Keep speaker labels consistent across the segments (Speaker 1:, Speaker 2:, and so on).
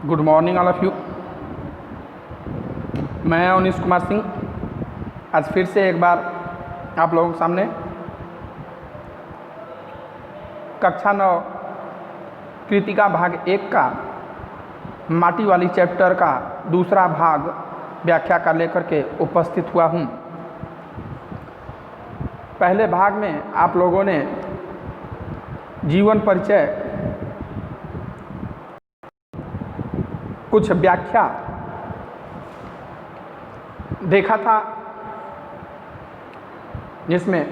Speaker 1: Good morning all of you. मैं अनीश कुमार सिंह आज फिर से एक बार आप लोगों के सामने कक्षा 9 कृतिका भाग 1 का माटी वाली चैप्टर का दूसरा भाग व्याख्या का लेकर के उपस्थित हुआ हूँ। पहले भाग में आप लोगों ने जीवन परिचय, कुछ व्याख्या देखा था, जिसमें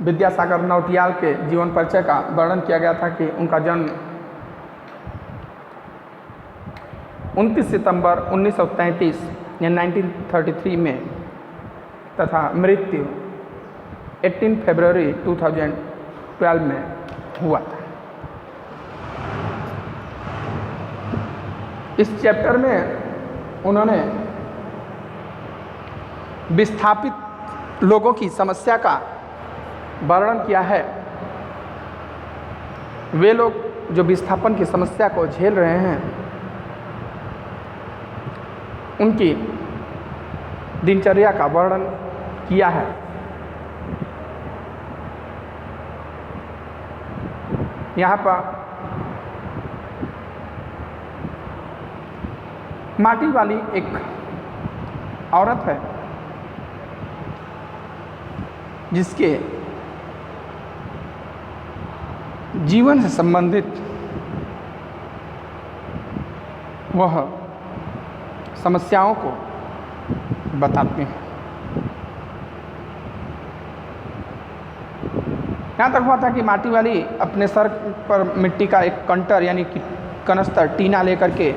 Speaker 1: विद्यासागर नौटियाल के जीवन परिचय का वर्णन किया गया था कि उनका जन्म 29 सितंबर 1933 या 1933 में तथा मृत्यु 18 फरवरी 2012 में हुआ था। इस चैप्टर में उन्होंने विस्थापित लोगों की समस्या का वर्णन किया है। वे लोग जो विस्थापन की समस्या को झेल रहे हैं, उनकी दिनचर्या का वर्णन किया है। यहाँ पर माटी वाली एक औरत है जिसके जीवन से संबंधित वह समस्याओं को बताते हैं। यहाँ तक हुआ था कि माटी वाली अपने सर पर मिट्टी का एक कंटर यानी कि कनस्तर टीना लेकर के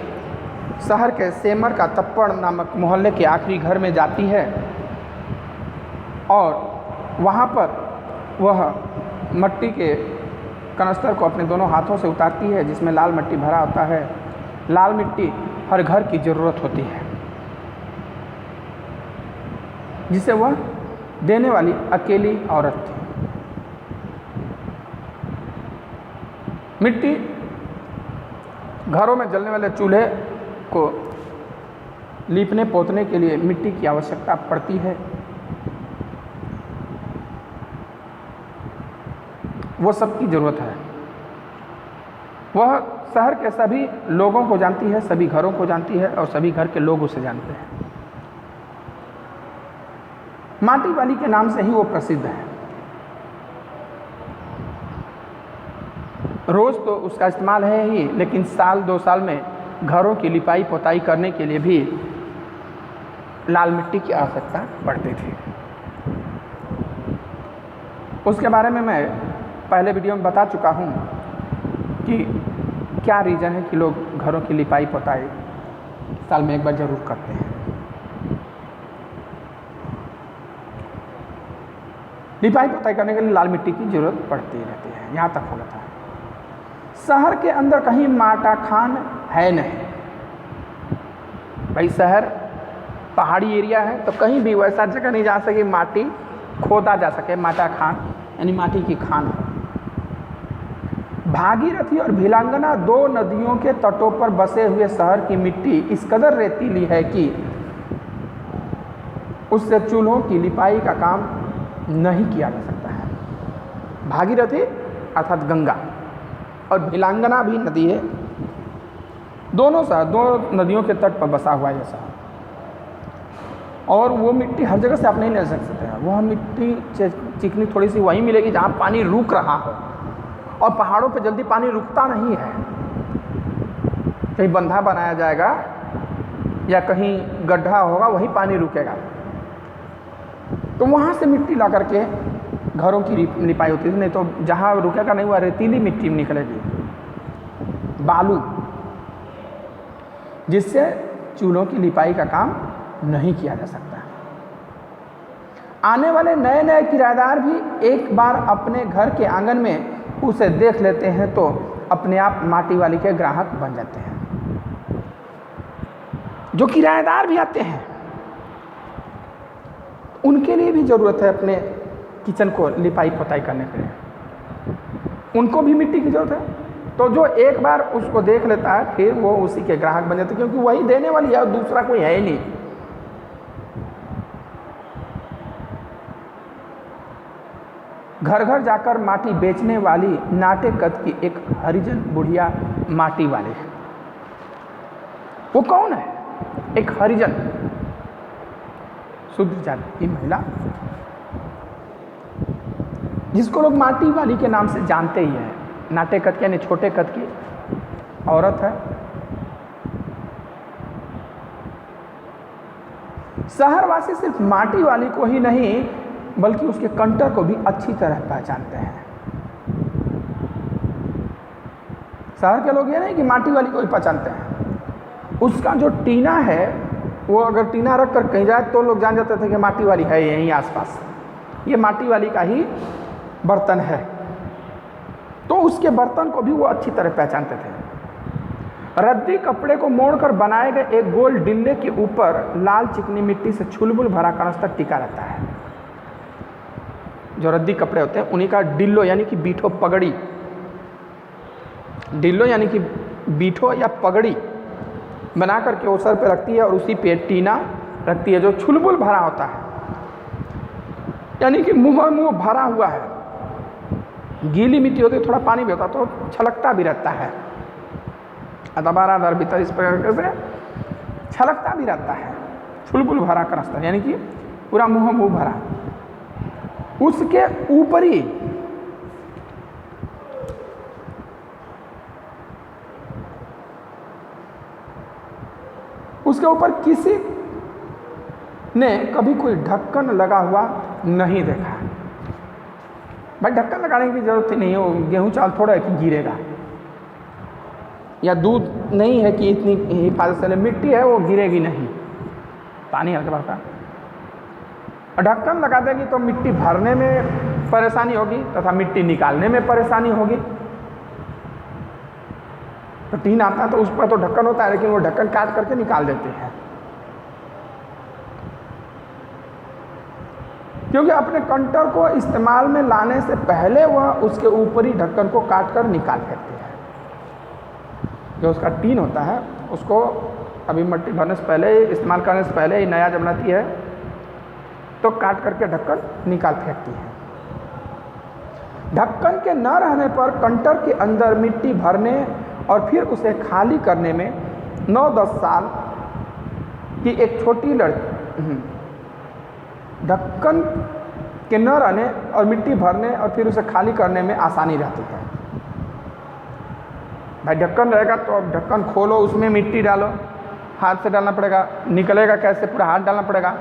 Speaker 1: शहर के सेमर का तप्पड़ नामक मोहल्ले के आखिरी घर में जाती है और वहाँ पर वह मिट्टी के कनस्तर को अपने दोनों हाथों से उतारती है, जिसमें लाल मिट्टी भरा होता है। लाल मिट्टी हर घर की ज़रूरत होती है, जिसे वह देने वाली अकेली औरत थी। मिट्टी घरों में जलने वाले चूल्हे को लीपने पोतने के लिए मिट्टी की आवश्यकता पड़ती है। वो सबकी ज़रूरत है। वह शहर के सभी लोगों को जानती है, सभी घरों को जानती है और सभी घर के लोग उसे जानते हैं। माटी वाली के नाम से ही वो प्रसिद्ध है। रोज़ तो उसका इस्तेमाल है ही, लेकिन साल 2 साल में घरों की लिपाई पोताई करने के लिए भी लाल मिट्टी की आवश्यकता पड़ती थी। उसके बारे में मैं पहले वीडियो में बता चुका हूँ कि क्या रीज़न है कि लोग घरों की लिपाई पोताई साल में एक बार ज़रूर करते हैं। लिपाई पोताई करने के लिए लाल मिट्टी की ज़रूरत पड़ती रहती है। यहाँ तक हो गया था। शहर के अंदर कहीं माटा खान है नहीं। भाई शहर पहाड़ी एरिया है, तो कहीं भी वैसा जगह नहीं जा सके माटी खोदा जा सके। माटा खान यानी माटी की खान है। भागीरथी और भिलांगना 2 नदियों के तटों पर बसे हुए शहर की मिट्टी इस कदर रेतीली है कि उससे चूल्हों की लिपाई का काम नहीं किया जा सकता है। भागीरथी अर्थात गंगा और भिलांगना भी नदी है। दोनों शहर 2 नदियों के तट पर बसा हुआ है ये शहर, और वो मिट्टी हर जगह से आप नहीं ले सकते हैं। वह मिट्टी चिकनी थोड़ी सी वहीं मिलेगी जहाँ पानी रुक रहा हो, और पहाड़ों पे जल्दी पानी रुकता नहीं है। कहीं बंधा बनाया जाएगा या कहीं गड्ढा होगा, वहीं पानी रुकेगा। तो वहाँ से मिट्टी ला करके घरों की लिपाई होती थी। नहीं तो जहाँ रुकेगा नहीं, वह रेतीली मिट्टी निकलेगी, बालू, जिससे चूल्हों की लिपाई का काम नहीं किया जा सकता। आने वाले नए नए किराएदार भी एक बार अपने घर के आंगन में उसे देख लेते हैं तो अपने आप माटी वाली के ग्राहक बन जाते हैं। जो किराएदार भी आते हैं, उनके लिए भी ज़रूरत है अपने किचन को लिपाई पोताई करने के लिए। उनको भी मिट्टी की ज़रूरत है। तो जो एक बार उसको देख लेता है फिर वो उसी के ग्राहक बन जाते, क्योंकि वही देने वाली है और दूसरा कोई है ही नहीं। घर घर जाकर माटी बेचने वाली नाटे कद की एक हरिजन बुढ़िया माटी वाली है। वो कौन है? एक हरिजन शूद्र जाति की महिला, जिसको लोग माटी वाली के नाम से जानते ही है। नाटे कद यानी छोटे कद की औरत है। शहरवासी सिर्फ माटी वाली को ही नहीं बल्कि उसके कंटर को भी अच्छी तरह पहचानते हैं। शहर के लोग ये नहीं कि माटी वाली को ही पहचानते हैं, उसका जो टीना है वो अगर टीना रख कर कहीं जाए तो लोग जान जाते थे कि माटी वाली है यहीं आसपास, ये माटी वाली का ही बर्तन है। तो उसके बर्तन को भी वो अच्छी तरह पहचानते थे। रद्दी कपड़े को मोड़कर बनाए गए एक गोल डिल्ले के ऊपर लाल चिकनी मिट्टी से छुलबुल भरा कनस्तर टिका रहता है। जो रद्दी कपड़े होते हैं उन्हीं का डिल्लो यानी कि बीठो पगड़ी, डिल्लो यानी कि बीठो या पगड़ी बना करके वो सर पे रखती है और उसी पे टीना रखती है जो छुलबुल भरा होता है, यानी कि मुंह भरा हुआ है। गीली मिट्टी होती है, थोड़ा पानी भी होता तो छलकता भी रहता है, अदबारादार भीतर इस प्रकार से छलकता भी रहता है। छुलबुल भरा कनस्तर यानी कि पूरा मुंह भरा। उसके ऊपरी उसके ऊपर किसी ने कभी कोई ढक्कन लगा हुआ नहीं देखा। भाई ढक्कन लगाने की जरूरत ही नहीं है, वो गेहूं चावल थोड़ा है कि गिरेगा, या दूध नहीं है कि इतनी हिफाजत से, मिट्टी है वो गिरेगी नहीं, पानी हल्का भरता। और ढक्कन लगा देगी तो मिट्टी भरने में परेशानी होगी तथा मिट्टी निकालने में परेशानी होगी। तो टीन आता है तो उस पर तो ढक्कन होता है, लेकिन वो ढक्कन काट करके निकाल देते हैं, क्योंकि अपने कंटर को इस्तेमाल में लाने से पहले वह उसके ऊपरी ढक्कन को काट कर निकाल देते हैं। जो उसका टीन होता है उसको अभी मिट्टी भरने से पहले, इस्तेमाल करने से पहले ही नया जब बनाती है तो काट करके ढक्कन निकाल फेंकती है। ढक्कन के न रहने पर कंटर के अंदर मिट्टी भरने और फिर उसे खाली करने में 9-10 साल की एक छोटी लड़की, ढक्कन के न रहने और मिट्टी भरने और फिर उसे खाली करने में आसानी रहती है। भाई ढक्कन रहेगा तो अब ढक्कन खोलो, उसमें मिट्टी डालो, हाथ से डालना पड़ेगा, निकलेगा कैसे, पूरा हाथ डालना पड़ेगा।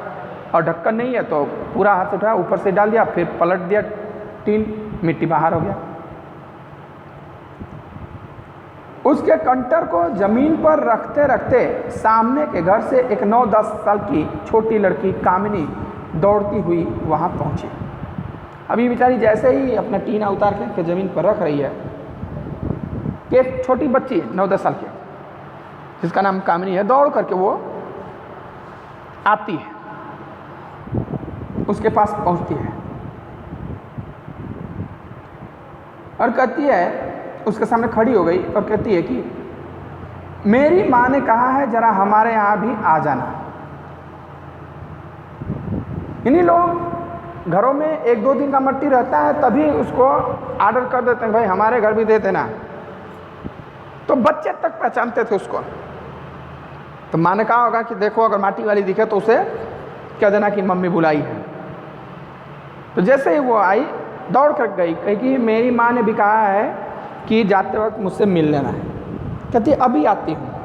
Speaker 1: और ढक्कन नहीं है तो पूरा हाथ उठाया, ऊपर से डाल दिया, फिर पलट दिया टीन, मिट्टी बाहर हो गया। उसके कंटर को जमीन पर रखते रखते सामने के घर से एक 9-10 साल की छोटी लड़की कामिनी दौड़ती हुई वहां पहुंची। अभी बेचारी जैसे ही अपना टीना उतार के जमीन पर रख रही है कि एक छोटी बच्ची 9-10 साल की जिसका नाम कामिनी है, दौड़ करके वो आती है, उसके पास पहुंचती है और कहती है, उसके सामने खड़ी हो गई और कहती है कि मेरी माँ ने कहा है जरा हमारे यहाँ भी आ जाना। इन्हीं लोग घरों में 1-2 दिन का मट्टी रहता है तभी उसको ऑर्डर कर देते हैं, भाई हमारे घर भी दे देना। तो बच्चे तक पहचानते थे उसको। तो माँ ने कहा होगा कि देखो अगर माटी वाली दिखे तो उसे कह देना कि मम्मी बुलाई है। तो जैसे ही वो आई दौड़ कर गई, कही कि मेरी माँ ने भी कहा है कि जाते वक्त मुझसे मिल लेना है। कहती अभी आती हूँ।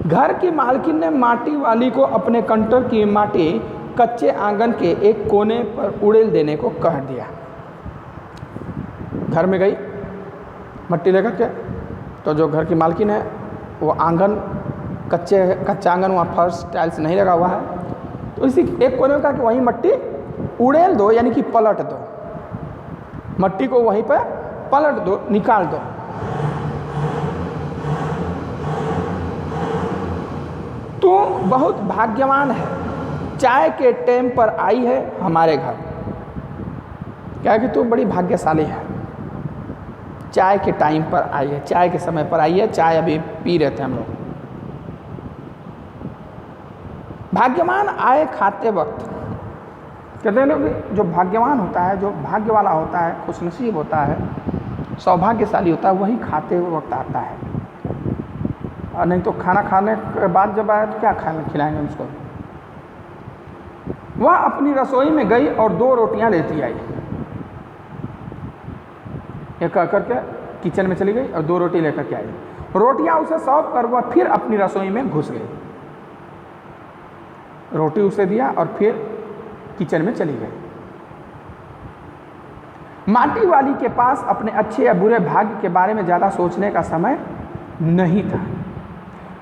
Speaker 1: घर की मालकिन ने माटी वाली को अपने कंटर की माटी कच्चे आंगन के एक कोने पर उड़ेल देने को कह दिया। घर में गई मट्टी लेकर के, तो जो घर की मालकिन है वो आंगन कच्चा आंगन, वहाँ फर्श टाइल्स नहीं लगा हुआ है, तो इसी एक कोने में कहा कि वहीं मट्टी उड़ेल दो, यानी कि पलट दो, मट्टी को वहीं पर पलट दो, निकाल दो। तू बहुत भाग्यवान है, चाय के टाइम पर आई है हमारे घर। क्या कि तू बड़ी भाग्यशाली है, चाय के टाइम पर आई है, चाय के समय पर आई है, चाय अभी पी रहे थे हम लोग। भाग्यवान आए खाते वक्त, कहते हैं लोग जो भाग्यवान होता है, जो भाग्य वाला होता है, खुशनसीब होता है, सौभाग्यशाली होता है, वही खाते वक्त आता है। और नहीं तो खाना खाने के बाद जब आए तो क्या खाने खिलाएंगे उसको। वह अपनी रसोई में गई और 2 रोटियां लेती आई। ये कह करके किचन में चली गई और 2 रोटी लेकर के आई। रोटियां उसे सौंप कर वह फिर अपनी रसोई में घुस गई। रोटी उसे दिया और फिर किचन में चली गई। माटी वाली के पास अपने अच्छे या बुरे भाग्य के बारे में ज़्यादा सोचने का समय नहीं था।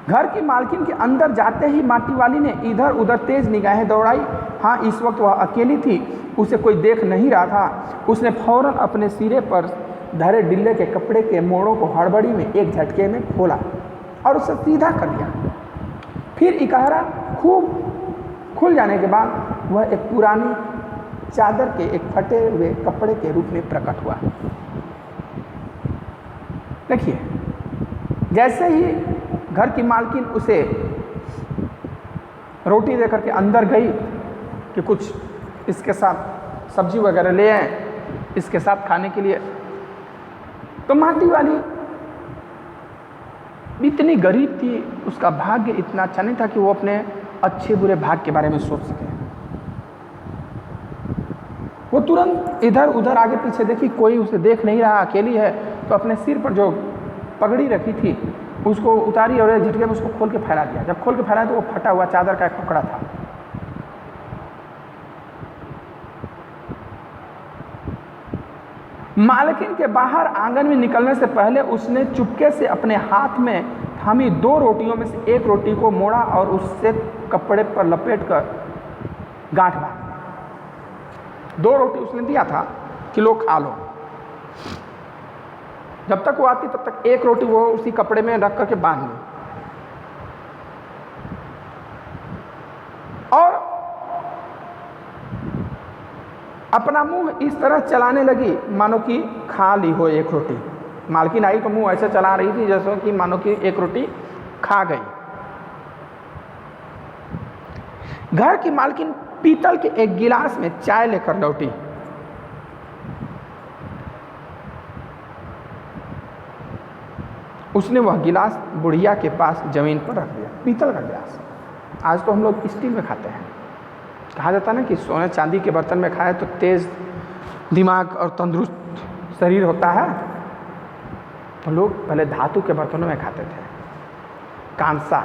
Speaker 1: घर की मालकिन के अंदर जाते ही माटी वाली ने इधर उधर तेज निगाहें दौड़ाई। हाँ, इस वक्त वह अकेली थी, उसे कोई देख नहीं रहा था। उसने फौरन अपने सिरे पर धरे डिल्ले के कपड़े के मोड़ों को हड़बड़ी में एक झटके में खोला और उसे सीधा कर दिया। फिर इकहरा खूब खुल जाने के बाद वह एक पुरानी चादर के एक फटे हुए कपड़े के रूप में प्रकट हुआ। देखिए, जैसे ही घर की मालकिन उसे रोटी देकर के अंदर गई कि कुछ इसके साथ सब्जी वगैरह ले आए इसके साथ खाने के लिए, तो माटी वाली इतनी गरीब थी, उसका भाग्य इतना अच्छा नहीं था कि वो अपने अच्छे बुरे भाग्य के बारे में सोच सके। वो तुरंत इधर उधर आगे पीछे देखी, कोई उसे देख नहीं रहा, अकेली है, तो अपने सिर पर जो पगड़ी रखी थी उसको उतारी और एक झटके में उसको खोल के फैला दिया। जब खोल के फैलाया तो वो फटा हुआ चादर का एक टुकड़ा था। मालकिन के बाहर आंगन में निकलने से पहले उसने चुपके से अपने हाथ में थामी 2 रोटियों में से एक रोटी को मोड़ा और उससे कपड़े पर लपेट कर गांठ बांधी। 2 रोटी उसने दिया था कि लो खा लो। जब तक वो आती तब तक एक रोटी वो उसी कपड़े में रख करके बांध ली और अपना मुंह इस तरह चलाने लगी मानो कि खा ली हो एक रोटी। मालकिन आई तो मुंह ऐसे चला रही थी जैसे कि मानो कि एक रोटी खा गई। घर की मालकिन पीतल के एक गिलास में चाय लेकर लौटी। उसने वह गिलास बुढ़िया के पास जमीन पर रख दिया। पीतल का गिलास, आज तो हम लोग स्टील में खाते हैं। कहा जाता है ना कि सोने चांदी के बर्तन में खाए तो तेज दिमाग और तंदुरुस्त शरीर होता है। तो लोग पहले धातु के बर्तनों में खाते थे, कांसा,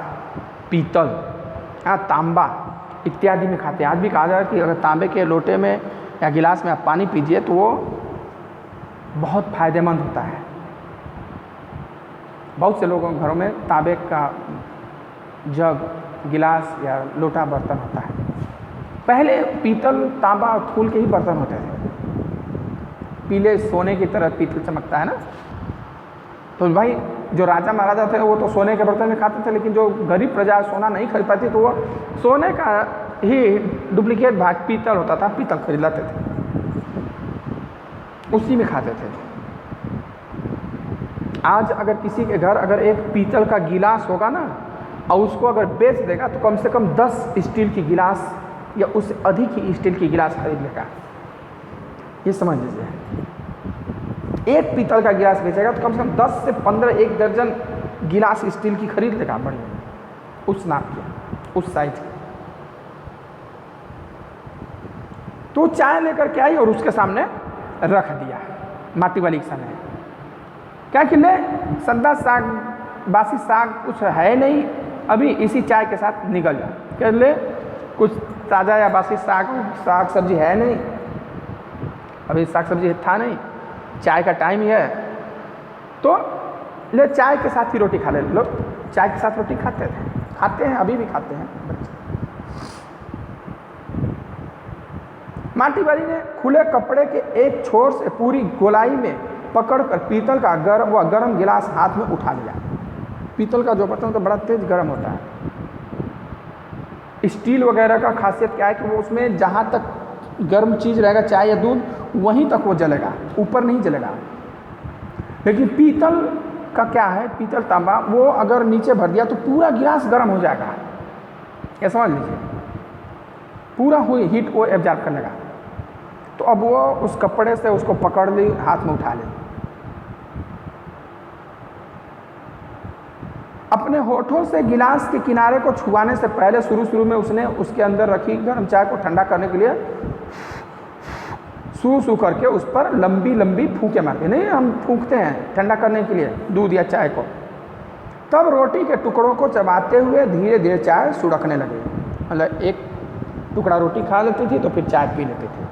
Speaker 1: पीतल, तांबा इत्यादि में खाते हैं। आज भी कहा जाता है कि अगर तांबे के लोटे में या गिलास में आप पानी पीजिए तो वो बहुत फायदेमंद होता है। बहुत से लोगों के घरों में तांबे का जग, गिलास या लोटा बर्तन होता है। पहले पीतल, तांबा और फूल के ही बर्तन होते थे। पीले सोने की तरह पीतल चमकता है ना। तो भाई जो राजा महाराजा थे वो तो सोने के बर्तन में खाते थे, लेकिन जो गरीब प्रजा सोना नहीं खरीद पाती तो वो सोने का ही डुप्लीकेट भाग पीतल होता था, पीतल खरीद लाते थे, उसी में खाते थे। आज अगर किसी के घर अगर एक पीतल का गिलास होगा ना और उसको अगर बेच देगा तो कम से कम 10 स्टील की गिलास या उससे अधिक ही स्टील की गिलास खरीद लेगा। ये समझ लीजिए, एक पीतल का गिलास बेचेगा तो कम से कम 10 से 15 एक दर्जन गिलास स्टील की खरीद लेगा, बढ़िया उस नाप की, उस साइज की। तो चाय लेकर के आई और उसके सामने रख दिया माटी वाली के सामने। क्या कि ले सद्दा साग, बासी साग कुछ है नहीं, अभी इसी चाय के साथ निकल जा। क्या ले कुछ ताज़ा या बासी साग सब्जी है नहीं, अभी साग सब्जी था नहीं, चाय का टाइम ही है, तो ले चाय के साथ ही रोटी खा ले। लोग चाय के साथ रोटी खाते हैं, अभी भी खाते हैं बच्चे। माटी वाली ने खुले कपड़े के एक छोर से पूरी गोलाई में पकड़कर पीतल का गर्म गिलास हाथ में उठा लिया। पीतल का जो बर्तन तो बड़ा तेज गर्म होता है। स्टील वगैरह का खासियत क्या है कि वो उसमें जहाँ तक गर्म चीज़ रहेगा, चाय या दूध, वहीं तक वो जलेगा, ऊपर नहीं जलेगा। लेकिन पीतल का क्या है, पीतल तांबा, वो अगर नीचे भर दिया तो पूरा गिलास गर्म हो जाएगा, ये समझ लीजिए, पूरा हुई हीट वो एब्जॉर्ब करने का। तो अब वो उस कपड़े से उसको पकड़ ली, हाथ में उठा ली, अपने होठों से गिलास के किनारे को छुआने से पहले शुरू में उसने उसके अंदर रखी गर्म चाय को ठंडा करने के लिए सू करके उस पर लंबी लंबी फूंके मारते, नहीं हम फूंकते हैं ठंडा करने के लिए दूध या चाय को। तब रोटी के टुकड़ों को चबाते हुए धीरे धीरे चाय सुड़कने लगे। मतलब एक टुकड़ा रोटी खा लेती थी तो फिर चाय पी लेते थे।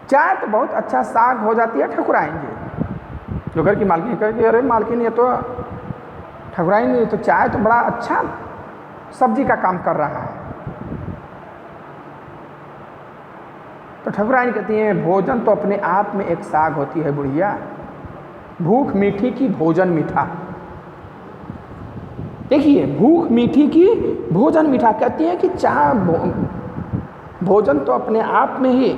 Speaker 1: चाय तो बहुत अच्छा साग हो जाती है, ठकुराएंगे। जो घर की मालकिन कहे कि अरे मालकिन ये तो ठकुराएंगे, तो चाय तो बड़ा अच्छा सब्जी का काम कर रहा है। तो ठकुराइन कहती हैं भोजन तो अपने आप में एक साग होती है बुढ़िया, भूख मीठी की भोजन मीठा। देखिए भूख मीठी की भोजन मीठा, कहती है कि चाय भोजन तो अपने आप में ही,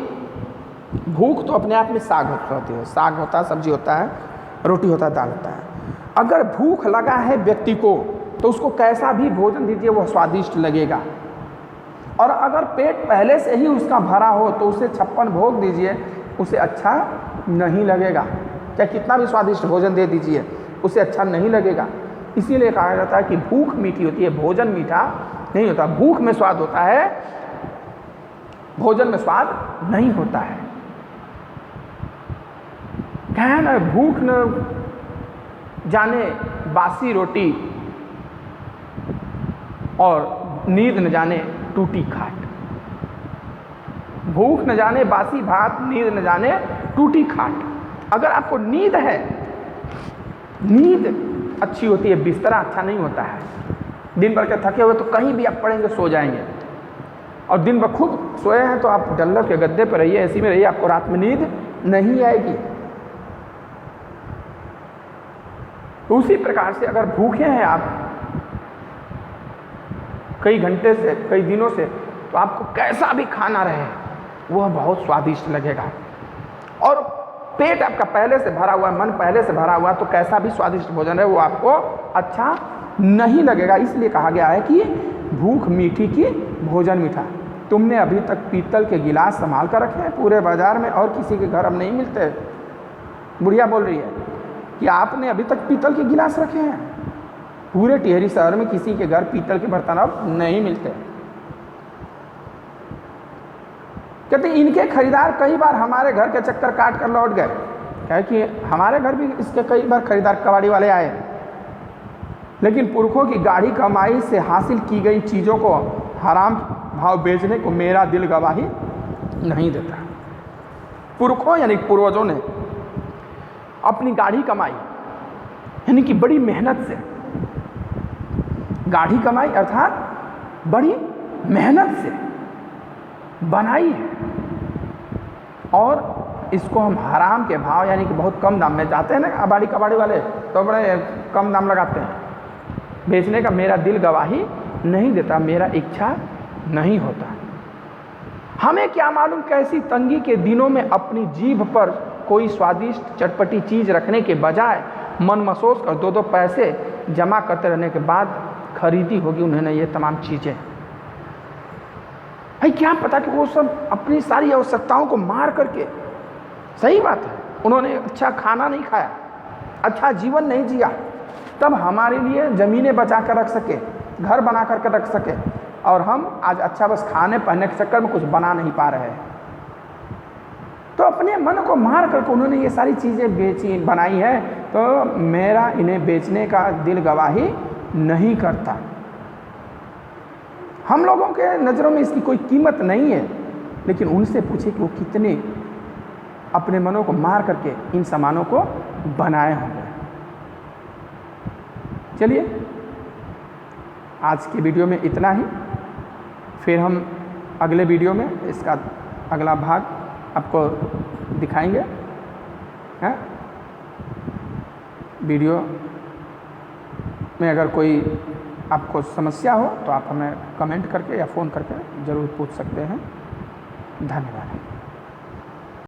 Speaker 1: भूख तो अपने आप में साग होती है, साग होता है, सब्जी होता है, रोटी होता है, दाल होता है। अगर भूख लगा है व्यक्ति को तो उसको कैसा भी भोजन दीजिए वो स्वादिष्ट लगेगा, और अगर पेट पहले से ही उसका भरा हो तो उसे 56 भोग दीजिए, उसे अच्छा नहीं लगेगा। चाहे कितना भी स्वादिष्ट भोजन दे दीजिए उसे अच्छा नहीं लगेगा। इसीलिए कहा जाता है कि भूख मीठी होती है, भोजन मीठा नहीं होता। भूख में स्वाद होता है, भोजन में स्वाद नहीं होता है। क्या ना, भूख न जाने बासी रोटी और नींद न जाने टूटी खाट। भूख न जाने बासी भात, नींद न जाने टूटी खाट। अगर आपको नींद है, नींद अच्छी होती है, बिस्तरा अच्छा नहीं होता है। दिन भर के थके हुए तो कहीं भी आप पड़ेंगे सो जाएंगे, और दिन भर खूब सोए हैं तो आप डल्लर के गद्दे पर रहिए, एसी में रहिए, आपको रात में नींद नहीं आएगी। तो उसी प्रकार से अगर भूखे हैं आप कई घंटे से, कई दिनों से, तो आपको कैसा भी खाना रहे वह बहुत स्वादिष्ट लगेगा। और पेट आपका पहले से भरा हुआ, मन पहले से भरा हुआ, तो कैसा भी स्वादिष्ट भोजन है वो आपको अच्छा नहीं लगेगा। इसलिए कहा गया है कि भूख मीठी की भोजन मीठा। तुमने अभी तक पीतल के गिलास संभाल कर रखे हैं, पूरे बाजार में और किसी के घर अब नहीं मिलते। बुढ़िया बोल रही है कि आपने अभी तक पीतल के गिलास रखे हैं, पूरे टिहरी शहर में किसी के घर पीतल के बर्तन अब नहीं मिलते। कहते इनके खरीदार कई बार हमारे घर के चक्कर काट कर लौट गए, क्या कि हमारे घर भी इसके कई बार खरीदार कबाड़ी वाले आए, लेकिन पुरखों की गाढ़ी कमाई से हासिल की गई चीज़ों को हराम भाव बेचने को मेरा दिल गवाही नहीं देता। पुरखों यानी पूर्वजों ने अपनी गाढ़ी कमाई यानी कि बड़ी मेहनत से, गाढ़ी कमाई अर्थात बड़ी मेहनत से बनाई है, और इसको हम हराम के भाव यानी कि बहुत कम दाम में जाते हैं ना कबाड़ी वाले, तो बड़े कम दाम लगाते हैं। बेचने का मेरा दिल गवाही नहीं देता, मेरा इच्छा नहीं होता। हमें क्या मालूम कैसी तंगी के दिनों में अपनी जीभ पर कोई स्वादिष्ट चटपटी चीज़ रखने के बजाय मन मसोस कर 2-2 पैसे जमा करते रहने के बाद खरीदी होगी उन्होंने ये तमाम चीज़ें। भाई क्या पता कि वो सब अपनी सारी आवश्यकताओं को मार करके, सही बात है, उन्होंने अच्छा खाना नहीं खाया, अच्छा जीवन नहीं जिया, तब हमारे लिए ज़मीनें बचा कर रख सके, घर बना करके रख सके, और हम आज अच्छा बस खाने पहनने के चक्कर में कुछ बना नहीं पा रहे हैं। तो अपने मन को मार करके उन्होंने ये सारी चीज़ें बेची बनाई है, तो मेरा इन्हें बेचने का दिल गवाही नहीं करता। हम लोगों के नज़रों में इसकी कोई कीमत नहीं है, लेकिन उनसे पूछे कि वो कितने अपने मनों को मार करके इन सामानों को बनाए होंगे। चलिए आज की वीडियो में इतना ही, फिर हम अगले वीडियो में इसका अगला भाग आपको दिखाएंगे। हैं वीडियो में अगर कोई आपको समस्या हो तो आप हमें कमेंट करके या फ़ोन करके ज़रूर पूछ सकते हैं। धन्यवाद।